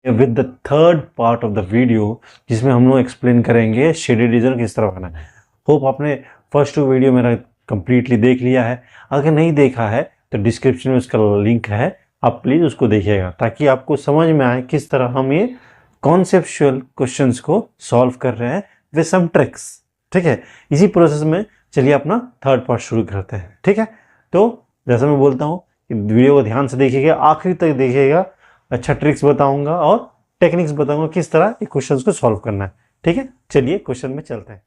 With the third part of the video, जिसमें हम लोग एक्सप्लेन करेंगे शेडेड रीजन किस तरह बनाना है। होप आपने फर्स्ट 2 वीडियो मेरा कंप्लीटली देख लिया है। अगर नहीं देखा है तो डिस्क्रिप्शन में उसका लिंक है, आप प्लीज़ उसको देखिएगा ताकि आपको समझ में आए किस तरह हम ये कॉन्सेप्चुअल क्वेश्चंस को सॉल्व कर रहे हैं विद सम ट्रिक्स। ठीक है, इसी प्रोसेस में चलिए अपना थर्ड पार्ट शुरू करते हैं। ठीक है, तो जैसा मैं बोलता हूँ कि वीडियो को ध्यान से देखिएगा, आखिरी तक देखिएगा। अच्छा ट्रिक्स बताऊंगा और टेक्निक्स बताऊंगा किस तरह ये क्वेश्चंस को सॉल्व करना है। ठीक है, चलिए क्वेश्चन में चलते हैं।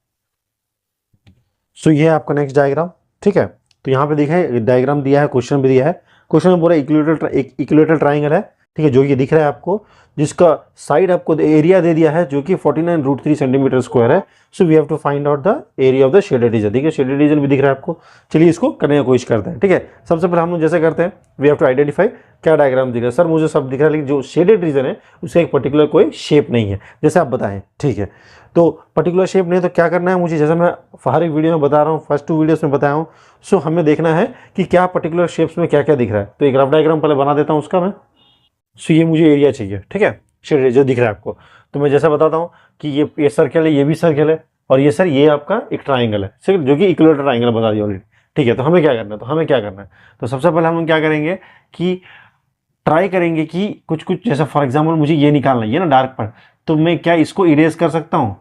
सो ये है आपका नेक्स्ट डायग्राम। ठीक है, तो यहाँ पे देखा है डायग्राम दिया है, क्वेश्चन भी दिया है। क्वेश्चन में पूरा इक्विलेटरल ट्राइंगल है। ठीक है, जो ये दिख रहा है आपको, जिसका साइड आपको एरिया दे दिया है जो कि 49√3 सेंटीमीटर स्क्वायर है। So we have to find out the area of the shaded region. ठीक है, शेडेड रीजन भी दिख रहा है आपको। चलिए इसको करने की कोशिश करते हैं। ठीक है, सबसे पहले हम लोग जैसे करते हैं, वी हैव टू आइडेंटिफाई क्या डायग्राम दिख रहा है। सर मुझे सब दिख रहा है लेकिन जो शेडेड रीजन है उसका एक पर्टिकुलर कोई शेप नहीं है, जैसे आप बताएं। ठीक है, तो पर्टिकुलर शेप नहीं तो क्या करना है मुझे, जैसे मैं हर एक वीडियो में बता रहा हूँ, फर्स्ट 2 वीडियोस में बताया हूँ। सो हमें देखना है कि क्या पर्टिकुलर शेप्स में क्या क्या दिख रहा है। तो एक रफ डायग्राम पहले बना देता हूँ उसका मैं। सो ये मुझे एरिया चाहिए। ठीक है, शेड जो दिख रहा है आपको, तो मैं जैसा बताता हूँ कि ये सर्कल है, ये भी सर्कल है, और ये सर ये आपका एक ट्राइंगल है, सिर्फ जो कि इक्विलेटरल ट्राइंगल बता दिया ऑलरेडी। ठीक है, तो हमें क्या करना है, तो सबसे पहले हम क्या करेंगे कि ट्राई करेंगे कि कुछ कुछ, जैसा फॉर एग्जाम्पल मुझे ये निकालना है, ये ना डार्क पर, तो मैं क्या इसको इरेज कर सकता हूँ।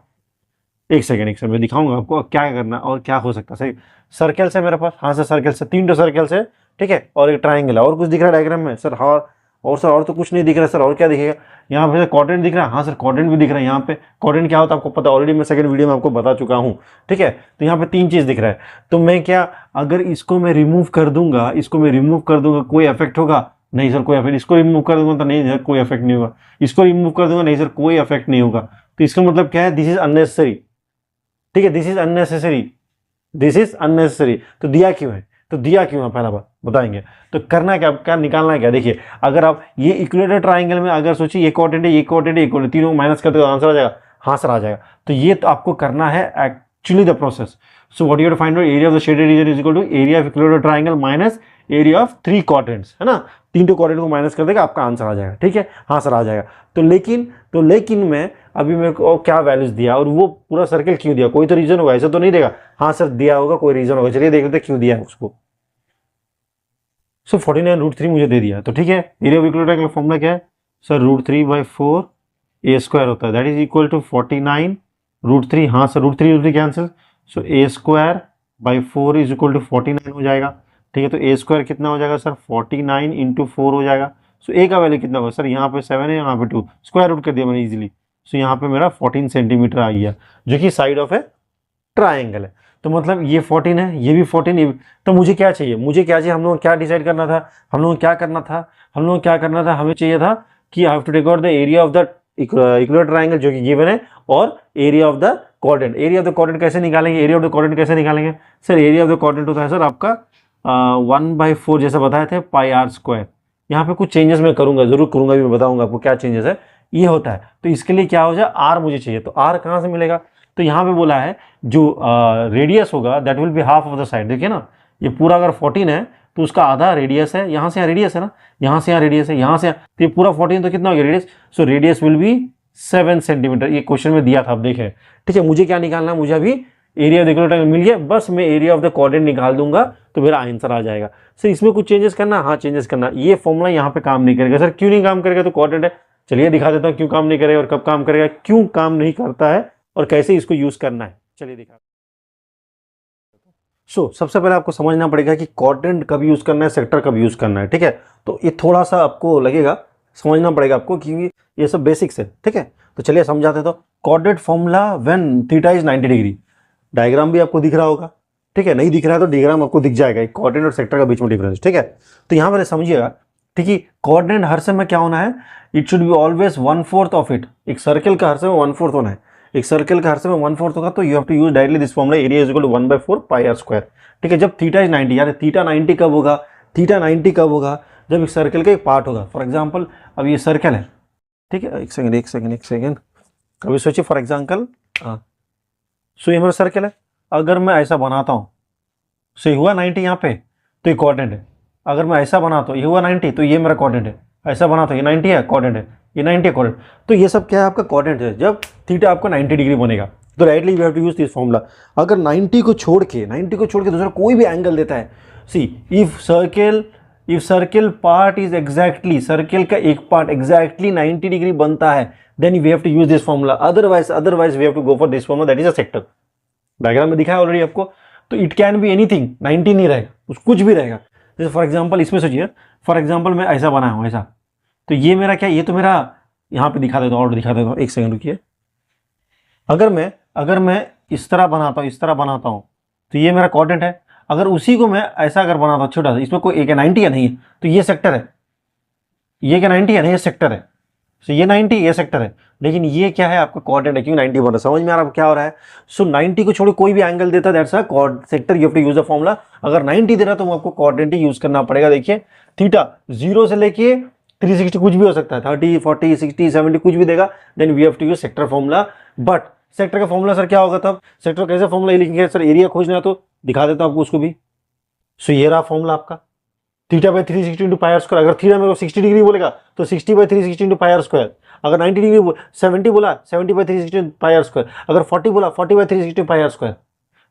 एक सेकंड मैं दिखाऊंगा आपको क्या करना और क्या हो सकता है। सही, सर्कल से मेरे पास, हाँ सर सर्कल से 3 सर्कल से। ठीक है, और एक ट्राइंगल है, और कुछ दिख रहा है डायग्राम में सर? हाँ, और सर और तो कुछ नहीं दिख रहा है सर, और क्या दिखेगा? यहाँ पे क्वाड्रेंट दिख रहा है। हाँ सर क्वाड्रेंट भी दिख रहा है। यहाँ पे क्वाड्रेंट क्या होता है आपको पता, ऑलरेडी मैं सेकंड वीडियो में आपको बता चुका हूँ। ठीक है, तो यहाँ पे 3 चीज दिख रहा है। तो मैं क्या, अगर इसको मैं रिमूव कर दूंगा, कोई इफेक्ट होगा? नहीं सर कोई इफेक्ट। इसको रिमूव कर दूंगा तो नहीं सर कोई इफेक्ट नहीं होगा। इसको रिमूव कर दूंगा, नहीं सर कोई इफेक्ट नहीं होगा। तो इसका मतलब क्या है, दिस इज अननेसेसरी। ठीक है, दिस इज अननेसेसरी। तो दिया क्यों है, पहला बात बताएंगे। तो करना क्या, निकालना है क्या? देखिए, अगर आप ये इक्विलेटरल ट्राइंगल में अगर सोचिए ये कोऑर्डिनेट है, ये कोऑर्डिनेट, ये कोऑर्डिनेट, तीनों को माइनस करते हो आंसर आ जाएगा। हाँ सर आ जाएगा। तो ये तो आपको करना है actually the process. So what you have to find out, area of the shaded region is equal to area of equilateral triangle minus area of 3 quadrants, है ना? 3 क्वाड्रेंट को माइनस कर देगा, आपका आंसर आ जाएगा। ठीक है, हाँ सर आ जाएगा। तो लेकिन मैं अभी मेरे को क्या वैल्यूज दिया और वो पूरा सर्कल क्यों दिया? कोई तो रीजन होगा, ऐसा तो नहीं देगा। हाँ सर दिया होगा, कोई रीजन होगा। चलिए देख लेते क्यों दिया है उसको। सो 49√3 मुझे दे दिया। तो ठीक है, area of equilateral triangle formula क्या है सर? √3/4 a स्क्वायर होता है, दैट इज इक्वल टू 49√3। हाँ sir √3 cancel, so a²/4 is equal to 49 हो जाएगा। ठीक है, तो a² कितना हो जाएगा सर? 49 × 4 हो जाएगा। सो a का वैल्यू कितना होगा सर? यहाँ पे 7 है, यहाँ पे 2, स्क्वायर रूट कर दिया मैंने इजीली। सो यहाँ पे मेरा 14 सेंटीमीटर आ गया, जो कि साइड ऑफ ए ट्राइंगल है। तो मतलब ये 14 है, ये भी 14, ये भी। तो मुझे क्या चाहिए, हम लोगों को क्या डिसाइड करना था, हम लोगों को क्या करना था, हमें चाहिए था कि I have to take out the area of the equilateral triangle जो कि गिवन है, और area of the quadrant. Area of the quadrant कैसे निकालेंगे? Sir area of the quadrant होता है सर आपका 1/4, जैसे बताए थे, πr²। यहाँ पे कुछ चेंजेस मैं करूंगा, जरूर करूंगा, भी मैं बताऊंगा आपको क्या चेंजेस है। ये होता है, तो इसके लिए क्या हो जाए, आर मुझे चाहिए। तो आर कहाँ से मिलेगा? तो यहाँ पे बोला है जो रेडियस होगा that will be half of the side. देखिए ना, ये पूरा अगर 14 है तो उसका आधा रेडियस है। यहाँ से यहाँ रेडियस है ना, यहाँ से यहाँ रेडियस है, यहाँ से तो ये पूरा 14, तो कितना हो गया radius? So radius will be 7 centimetre. ये क्वेश्चन में दिया था, आप देखें। ठीक है, मुझे क्या निकालना है? मुझे अभी area of the equilateral triangle मिल गया, बस मैं एरिया ऑफ द क्वाड्रेंट निकाल दूंगा तो मेरा आंसर आ जाएगा। सर इसमें कुछ चेंजेस करना? हाँ चेंजेस करना। ये फॉर्मूला यहाँ पे काम नहीं करेगा। सर क्यों नहीं काम करेगा? तो क्वाड्रेंट है। चलिए दिखा देता हूँ क्यों काम नहीं करेगा और कब काम करेगा, क्यों काम नहीं करता है और कैसे इसको यूज करना है। चलिए दिखा। सबसे पहले आपको समझना पड़ेगा कि क्वाड्रेंट कब यूज करना है, सेक्टर कब यूज करना है। ठीक है, तो ये थोड़ा सा आपको लगेगा, समझना पड़ेगा आपको, क्योंकि ये सब बेसिक्स है। ठीक है, तो चलिए समझाते। तो quadrant formula when theta is 90 degree. Diagram भी आपको दिख रहा होगा। ठीक है, नहीं दिख रहा है तो डायग्राम आपको दिख जाएगा, क्वाड्रेंट और सेक्टर के बीच में डिफरेंस। ठीक है, तो यहाँ पर समझिएगा, ठीक है, क्वाड्रेंट हर समय क्या होना है? It should be always 1/4 of it. एक सर्कल का हर समय 1/4 होना है। एक सर्कल का हर समय 1/4 होगा, तो you have to use directly this formula, area is equal to 1/4 πr²। ठीक है, जब थीटा इज 90, यार थीटा 90 कब होगा? थीटा 90 कब होगा? जब एक सर्कल का एक पार्ट होगा। फॉर एग्जाम्पल अब ये सर्कल है। ठीक है, एक सेकेंड अभी सोचिए, फॉर एग्जाम्पल सो ये मेरा सर्कल है। अगर मैं ऐसा बनाता हूँ, सो ये हुआ 90 यहाँ पे, तो ये क्वाड्रेंट है। अगर मैं ऐसा बनाता हूँ, ये हुआ 90, तो ये मेरा क्वाड्रेंट है। ऐसा बना तो ये 90 है, क्वाड्रेंट है। ये 90 कोऑर्डिनेट। तो ये सब क्या है आपका कोऑर्डिनेट है। जब थीटा आपका 90 डिग्री बनेगा तो rightly we have to use this formula. अगर 90 को छोड़ के दूसरा कोई भी एंगल देता है, see if circle part is exactly, circle का एक पार्ट एग्जैक्टली 90 डिग्री बनता है, then we have to use this formula. Otherwise we have to go for this formula, that is a sector. Diagram में दिखा है already आपको। तो it can be anything, 90 नहीं रहेगा, कुछ भी रहेगा। जैसे फॉर एग्जांपल इसमें सोचिए, फॉर एग्जांपल मैं ऐसा बनाया हूँ ऐसा, तो ये मेरा क्या, ये तो मेरा यहाँ पे दिखा देता हूँ, और दिखा देता हूँ, एक सेकंड रुकिए। अगर मैं इस तरह बनाता हूँ तो ये मेरा कोऑर्डिनेट है। अगर उसी को मैं ऐसा अगर बनाता हूँ छोटा सा, इसमें कोई एक 90 या नहीं है, तो ये सेक्टर है। ये क्या 90 है नहीं, ये सेक्टर है। सो ये 90 ये सेक्टर है, लेकिन ये क्या है आपका कोऑर्डिनेट है, क्योंकि 90 बन रहा है। समझ में आ रहा है क्या हो रहा है। सो 90 को छोड़े कोई भी एंगल देता है, that's a sector, you have to use the formula. अगर 90 दे रहा है तो आपको कोऑर्डिनेट ही यूज करना पड़ेगा। देखिए थीटा 0 से लेके 360 कुछ भी हो सकता है, 30, 40, 60, 70 कुछ भी देगा, then we have to use sector formula. But sector का फॉर्मूला सर क्या होगा तब, सेक्टर कैसे फॉर्मूला लिखेंगे सर, एरिया खोजना है तो दिखा देता हूं आपको उसको भी। सो ये रहा फॉर्मूला आपका, theta by 360 into pi R square. अगर थीटा मेरे को 60 डिग्री बोलेगा तो 60 by 360 into pi R square. अगर 90 डिग्री 70 बोला 70 बाई 360 पाई आर स्क्वायर। अगर 40 बोला 40 बाई 360 पाई आर स्क्वायर।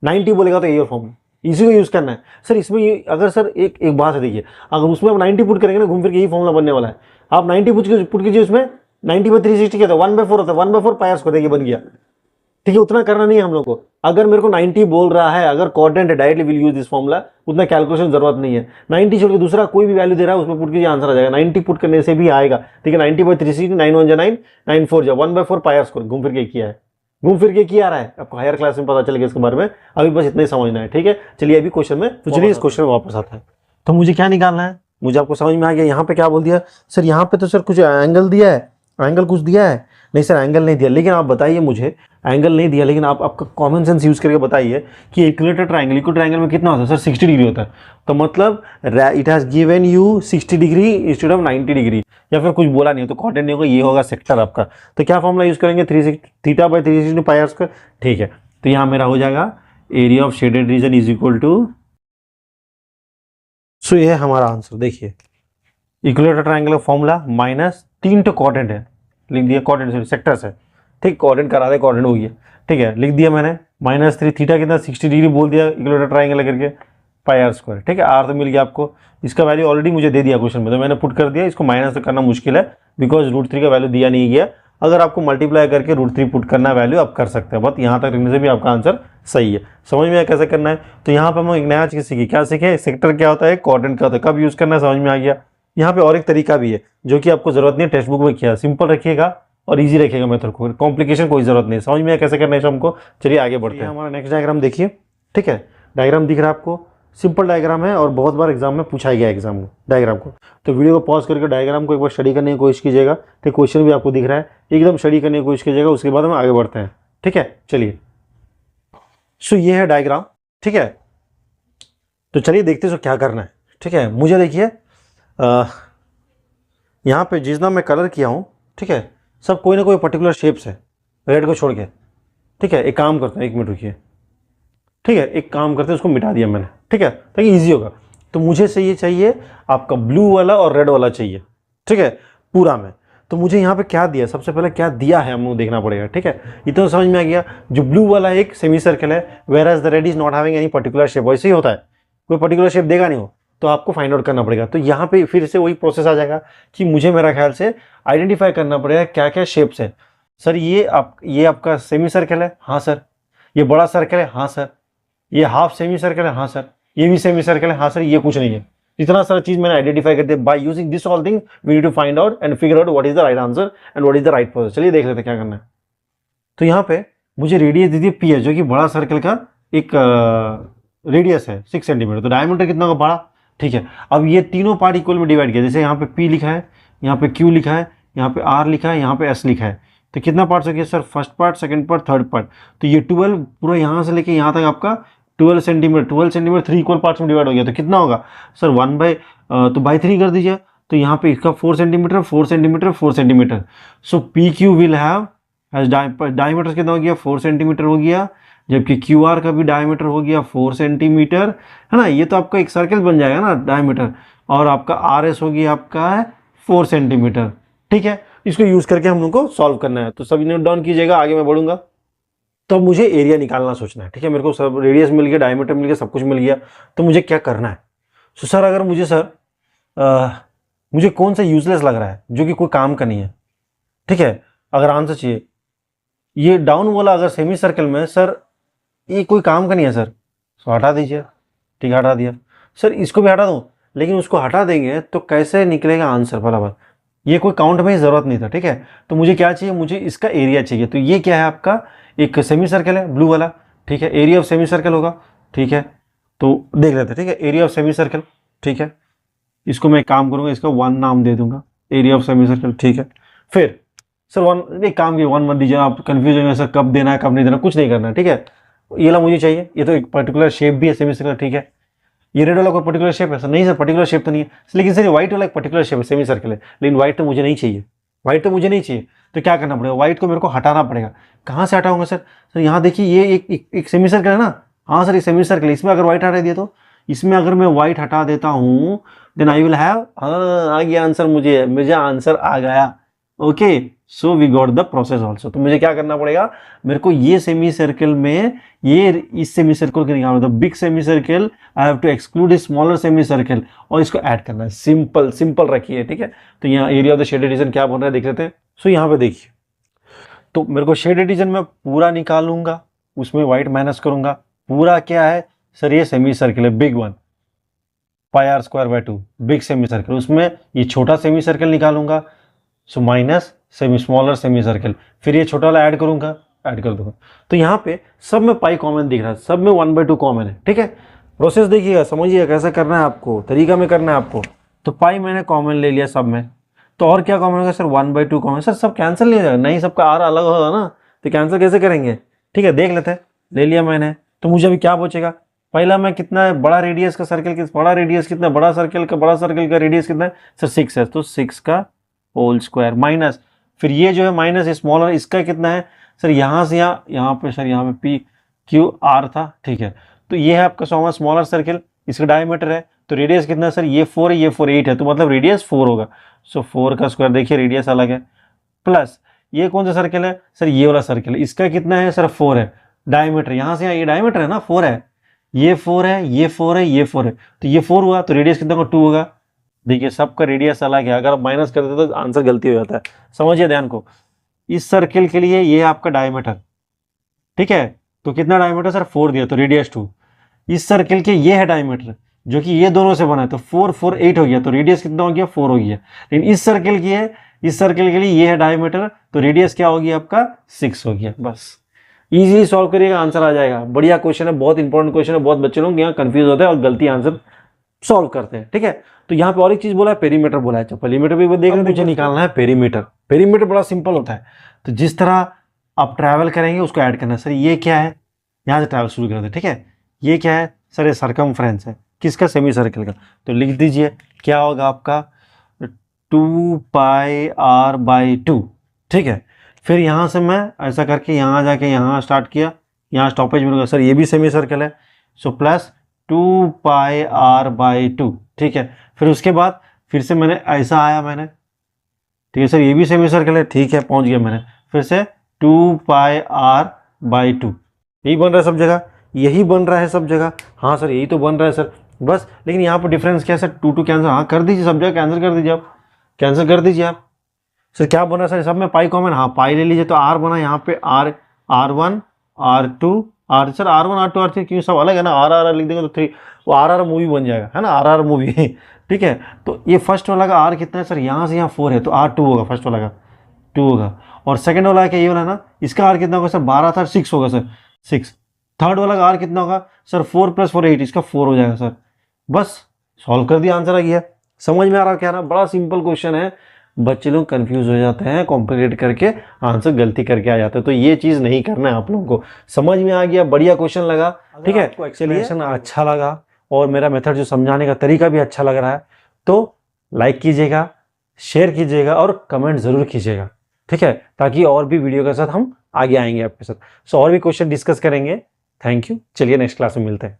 90 बोलेगा तो ये फॉर्मूला, इसी को यूज करना है सर। इसमें ये अगर सर एक बात है, देखिए अगर उसमें आप 90 पुट करेंगे ना, घूम फिर के यही फॉर्मूला बनने वाला है। आप 90 पुट कीजिए, उसमें 90 बाई 360 क्या था, 1/4 होता है, 1/4 पाई आर स्क्वायर, देखिए बन गया। ठीक है, उतना करना नहीं है हम लोग को। अगर मेरे को 90 बोल रहा है, अगर कोऑर्डिनेट है, directly will use this formula, उतना कैलकुलेशन जरूरत नहीं है। 90 छोड़ के दूसरा कोई भी वैल्यू दे रहा है उसमें पुट कीजिए, आंसर आ जाएगा। 90 पुट करने से भी आएगा। ठीक है, 90 बाई 360, 9 1 जा 9, 9 4 जा 1/4 पाई आर स्क्वायर। घूम फिर के किया है, घूम फिर के किया रहा है, आपको हायर क्लास में पता चलेगा इसके बारे में, अभी बस इतना ही समझना है। ठीक है, चलिए अभी क्वेश्चन में, तो चलिए इस क्वेश्चन में वापस आता है। तो मुझे क्या निकालना है, मुझे आपको समझ में आ गया। यहाँ पे क्या बोल दिया सर, यहाँ पे तो सर कुछ एंगल दिया है, एंगल कुछ दिया है नहीं सर, एंगल नहीं दिया। लेकिन आप बताइए मुझे, एंगल नहीं दिया, लेकिन आप आपका कॉमन सेंस यूज करके बताइए कि इक्विलेटरल ट्रायंगल में कितना होता है सर, 60 डिग्री होता है। तो मतलब it has given you 60 degree instead of 90 degree, या फिर कुछ बोला नहीं हो तो कोऑर्डिनेट नहीं होगा, ये होगा सेक्टर आपका। तो क्या फॉर्मूला यूज करेंगे, theta by 360 pi R square. ठीक है, तो यहाँ मेरा हो जाएगा area of shaded region is equal to, so ये है हमारा आंसर। देखिए इक्विलेटरल ट्रायंगल का फॉर्मूला माइनस 3 तो कोऑर्डिनेट है, लिख दिया कोऑर्डिनेट सेक्टर्स है। ठीक, कोऑर्डिनेट करा दे, कोऑर्डिनेट हो गया। ठीक है, लिख दिया मैंने -3, थीटा कितना 60 डिग्री बोल दिया इक्विलेटरल ट्रायंगल करके, पाई आर स्क्वायर। ठीक है, आर तो मिल गया आपको, इसका वैल्यू ऑलरेडी मुझे दे दिया क्वेश्चन में, तो मैंने पुट कर दिया। इसको माइनस तो करना मुश्किल है बिकॉज √3 का वैल्यू दिया नहीं गया। अगर आपको मल्टीप्लाई करके √3 पुट करना वैल्यू आप कर सकते हैं, बट यहाँ तक रखने से भी आपका आंसर सही है। समझ में आया कैसे करना है। तो यहाँ पर हम एक नया चीज़ सीखे, क्या सीखे, सेक्टर क्या होता है, कोऑर्डिनेट क्या होता है, कब यूज़ करना है, समझ में आ गया। यहाँ पे और एक तरीका भी है जो कि आपको जरूरत नहीं है, टेक्स्ट बुक में किया, सिंपल रखिएगा और इजी रखिएगा मेथड को, कॉम्प्लिकेशन कोई जरूरत नहीं है। समझ में आया कैसे करना है हमको। चलिए आगे बढ़ते हैं। हमारा नेक्स्ट डायग्राम देखिए। ठीक है, डायग्राम दिख रहा है आपको, सिंपल डायग्राम है और बहुत बार एग्जाम में पूछा गया एग्जाम को डायग्राम को। तो वीडियो को पॉज करके डायग्राम को एक बार स्टडी करने की कोशिश कीजिएगा। तो क्वेश्चन भी आपको दिख रहा है, एकदम स्टडी करने की कोशिश कीजिएगा, उसके बाद हम आगे बढ़ते हैं। ठीक है, चलिए सो ये है डायग्राम। ठीक है, तो चलिए देखते हैं क्या करना है। ठीक है, मुझे देखिए यहाँ पे जितना मैं कलर किया हूँ, ठीक है, सब कोई ना कोई पर्टिकुलर शेप्स है, रेड को छोड़ के। ठीक है, एक काम करते हैं, 1 मिनट रुकिए। ठीक है, एक काम करते हैं, उसको मिटा दिया मैंने। ठीक है, ताकि ईजी होगा। तो मुझे चाहिए आपका ब्लू वाला और रेड वाला चाहिए। ठीक है, पूरा में। तो मुझे यहाँ पे क्या दिया, सबसे पहले क्या दिया है हमको देखना पड़ेगा। ठीक है, इतना समझ में आ गया। जो ब्लू वाला एक सेमी सर्कल है, whereas the red is not having any particular shape, वैसे ही होता है, कोई पर्टिकुलर शेप देगा नहीं हो, तो आपको फाइंड आउट करना पड़ेगा। तो यहाँ पे फिर से वही प्रोसेस आ जाएगा कि मुझे मेरा ख्याल से आइडेंटिफाई करना पड़ेगा क्या क्या शेप्स है। सर ये आपका सेमी सर्कल है, हाँ सर। ये बड़ा सर्कल है, हाँ सर। ये हाफ सेमी सर्कल है, हाँ सर। ये भी सेमी सर्कल है, हाँ सर। ये कुछ नहीं है। इतना सारा चीज मैंने आइडेंटिफाई कर दिया। By using this all thing we need to find out and figure out what is the right answer and what is the right process. चलिए देख लेते हैं क्या करना है। तो यहाँ पे मुझे रेडियस दे दी पी है, जो कि बड़ा सर्कल का एक रेडियस है 6 सेंटीमीटर। तो डायमीटर कितना होगा, बड़ा। ठीक है, अब ये तीनों पार्ट इक्वल में डिवाइड किया। जैसे यहाँ पे P लिखा है, यहाँ पे Q लिखा है, यहाँ पे R लिखा है, यहाँ पे S लिखा है। तो कितना पार्ट्स हो गया sir, first part, second part, third part. तो ये 12 पूरा यहाँ से लेके यहाँ तक आपका 12 सेंटीमीटर 3 इक्वल पार्ट्स में डिवाइड हो गया। तो कितना होगा सर, 1/3 कर दीजिए। तो यहाँ पे इसका 4 centimetre 4 centimetre 4 centimetre. So PQ will have diameter कितना हो गया, 4 सेंटीमीटर हो गया, जबकि QR का भी डायमीटर हो गया 4 सेंटीमीटर, है ना। ये तो आपका एक सर्कल बन जाएगा ना डायमीटर। और आपका RS हो गया आपका 4 सेंटीमीटर। ठीक है, इसको यूज़ करके हम लोग को सॉल्व करना है। तो सब नोट डाउन कीजिएगा, आगे मैं बढ़ूंगा। तो अब मुझे एरिया निकालना सोचना है, ठीक है। मेरे को सब रेडियस मिल गया, डायमीटर मिल गया, सब कुछ मिल गया। तो मुझे क्या करना है? तो सर अगर मुझे मुझे कौन सा यूजलेस लग रहा है जो कि कोई काम का नहीं है, ठीक है, अगर आंसर चाहिए, ये डाउन वाला अगर सेमी सर्कल में सर ये कोई काम का नहीं है सर, तो हटा दीजिए। ठीक है, हटा दिया। सर इसको भी हटा दूँ, लेकिन उसको हटा देंगे तो कैसे निकलेगा आंसर? भला बात, ये कोई काउंट में ही ज़रूरत नहीं था, ठीक है। तो मुझे क्या चाहिए? मुझे इसका एरिया चाहिए। तो ये क्या है आपका? एक सेमी सर्कल है ब्लू वाला, ठीक है। एरिया ऑफ सेमी सर्कल होगा, ठीक है। तो देख लेते हैं, ठीक है। एरिया ऑफ सेमी सर्कल, ठीक है। इसको मैं एक काम करूँगा, इसका 1 नाम दे दूंगा, एरिया ऑफ सेमी सर्कल, ठीक है। फिर सर 1, एक काम किया 1 मत दीजिए, आप कन्फ्यूज होंगे सर कब देना है कब नहीं देना, कुछ नहीं करना है, ठीक है। ये वाला मुझे चाहिए, ये तो एक पर्टिकुलर शेप भी है सेमी सर्कल, ठीक है। ये रेड वाला कोई पर्टिकुलर शेप है सर? नहीं सर, पर्टिकुलर शेप तो नहीं है। लेकिन सर ये व्हाइट वाला एक पर्टिकुलर शेप है, सेमी सर्कल है, लेकिन व्हाइट तो मुझे नहीं चाहिए, व्हाइट तो मुझे नहीं चाहिए। तो क्या करना पड़ेगा? व्हाइट को मेरे को हटाना पड़ेगा। कहाँ से हटाऊंगा सर? सर यहाँ देखिए, ये एक सेमी सर्कल है ना। हाँ सर, ये सेमी सर्कल है, इसमें अगर व्हाइट हटा दिया तो, इसमें अगर मैं व्हाइट हटा देता हूँ देन आई विल हैव, आ गया आंसर, मुझे आंसर आ गया। Okay, so we got the process also. तो मुझे क्या करना पड़ेगा? मेरे को ये सेमी सर्कल में, ये इस सेमी सर्कल को निकालना, big semi circle I have to exclude a smaller semi circle, और इसको ऐड करना है। सिंपल सिंपल रखिए, ठीक है। तो यहाँ area of the shaded reason क्या बन रहा है देख लेते हैं। सो यहाँ पे देखिए, तो मेरे को शेडेड रीजन में पूरा निकालूंगा, उसमें व्हाइट माइनस करूंगा। पूरा क्या है सर? ये सेमी सर्कल है, big one, πr²/2, big semi circle. उसमें ये छोटा सेमी सर्कल निकालूंगा, so minus semi smaller semi circle. फिर ये छोटा वाला ऐड करूंगा, ऐड कर दूंगा। तो यहाँ पे सब में पाई कॉमन दिख रहा है, सब में 1/2 कॉमन है, ठीक है। प्रोसेस देखिएगा, समझिएगा कैसा करना है आपको, तरीका में करना है आपको। तो पाई मैंने कॉमन ले लिया सब में, तो और क्या कॉमन होगा सर? 1/2 कॉमन। सर सब कैंसिल नहीं हो जाएगा? नहीं, सबका आर अलग होगा ना, तो कैंसिल कैसे करेंगे? ठीक है, देख लेते हैं। ले लिया मैंने, तो मुझे अभी क्या बचेगा? पहला मैं कितना बड़ा रेडियस का सर्कल, बड़ा रेडियस कितना, बड़ा सर्कल का रेडियस कितना है सर? 6 है, तो 6 का होल स्क्वायर माइनस, फिर ये जो है माइनस स्मॉलर, इसका कितना है सर? यहाँ से यहाँ पे सर, यहाँ पे PQR था, ठीक है। तो ये है आपका स्मॉलर सर्कल, इसका डायमीटर है, तो रेडियस कितना है सर? ये 4 है, ये 4 8 है, तो मतलब रेडियस 4 होगा। सो 4 का स्क्वायर, देखिए रेडियस अलग है, प्लस ये कौन सा सर्कल है सर? ये वाला सर्कल है, इसका कितना है सर? 4 है। डायमीटर यहाँ से यहाँ, ये डायमीटर है ना, 4 है, ये 4 है, ये 4 है, ये 4 है, तो ये 4 हुआ, तो रेडियस कितना होगा? 2 होगा। देखिए सबका रेडियस अलग है, अगर आप माइनस कर देते तो आंसर गलती हो जाता है, समझिए ध्यान को। इस सर्कल के लिए ये आपका डायमीटर, ठीक है, तो कितना डायमीटर सर? 4 दिया, तो रेडियस 2। इस सर्कल के ये है डायमीटर, जो कि ये दोनों से बना है, तो 4 4 8 हो गया, तो रेडियस कितना हो गया? 4 हो गया। लेकिन इस सर्कल की है, इस सर्कल के लिए ये है डायमीटर, तो रेडियस क्या हो गया आपका? 6 हो गया। बस इजीली सॉल्व करिएगा, आंसर आ जाएगा। बढ़िया क्वेश्चन है, बहुत इंपॉर्टेंट क्वेश्चन है, बहुत बच्चे लोग यहाँ कंफ्यूज होते हैं और गलती आंसर सॉल्व करते हैं, ठीक है। तो यहाँ पे और एक चीज बोला है, पेरीमीटर बोला है। तो पेरीमीटर भी देख रहे हैं, मुझे निकालना है पेरीमीटर। पेरीमीटर बड़ा सिंपल होता है, तो जिस तरह आप ट्रैवल करेंगे उसको ऐड करना है। सर ये क्या है? यहाँ से ट्रैवल शुरू करते हैं, ठीक है। ये क्या है सर? ये सर्कमफ्रेंस है, किसका? सेमी सर्कल का। तो लिख दीजिए क्या होगा आपका? 2πr/2, ठीक है। फिर यहाँ से मैं ऐसा करके यहाँ जाके यहाँ स्टार्ट किया, यहाँ स्टॉपेज मिलेगा सर, ये भी सेमी सर्कल है, सो प्लस 2πr/2, ठीक है। फिर उसके बाद फिर से मैंने ऐसा आया मैंने, ठीक है सर, ये भी सेमी सर्कल है, ठीक है, पहुंच गया मैंने। फिर से 2πr/2, यही बन रहा है सब जगह, यही बन रहा है सब जगह। हाँ सर यही तो बन रहा है सर, बस। लेकिन यहाँ पर डिफरेंस क्या है सर? 2 कैंसिल, हाँ कर दीजिए, सब जगह कैंसिल कर दीजिए आप, कैंसिल कर दीजिए आप। सर क्या बना सर? सब में पाई कॉमन, हाँ पाई ले लीजिए, तो आर बना यहाँ पे, R1 R2 R, sir R1 R2 R3 क्यों? सब अलग है ना, RR लिख देंगे तो 3, वो RR मूवी बन जाएगा, है ना, RR मूवी ठीक है। तो ये फर्स्ट वाला का R कितना है सर? यहाँ से यहाँ 4 है, तो R2 होगा, फर्स्ट वाला का 2 होगा। और सेकंड वाला का ये वाला ना, इसका R कितना होगा सर? 12 था, 6 होगा सर, 6। थर्ड वाला का R कितना होगा सर? 4 + 4 8, इसका 4 हो जाएगा सर। बस सॉल्व कर दिया, आंसर आ गया। समझ में आ रहा क्या ना? बड़ा सिंपल क्वेश्चन है, बच्चे लोग कंफ्यूज हो जाते हैं, कॉम्प्लिकेट करके आंसर गलती करके आ जाते हैं। तो ये चीज़ नहीं करना है आप लोगों को। समझ में आ गया? बढ़िया क्वेश्चन लगा, ठीक है। एक्सप्लेनेशन अच्छा लगा और मेरा मेथड जो समझाने का तरीका भी अच्छा लग रहा है, तो लाइक कीजिएगा, शेयर कीजिएगा और कमेंट ज़रूर कीजिएगा, ठीक है, ताकि और भी वीडियो के साथ हम आगे आएंगे आपके साथ। सो और भी क्वेश्चन डिस्कस करेंगे। थैंक यू, चलिए नेक्स्ट क्लास में मिलते हैं।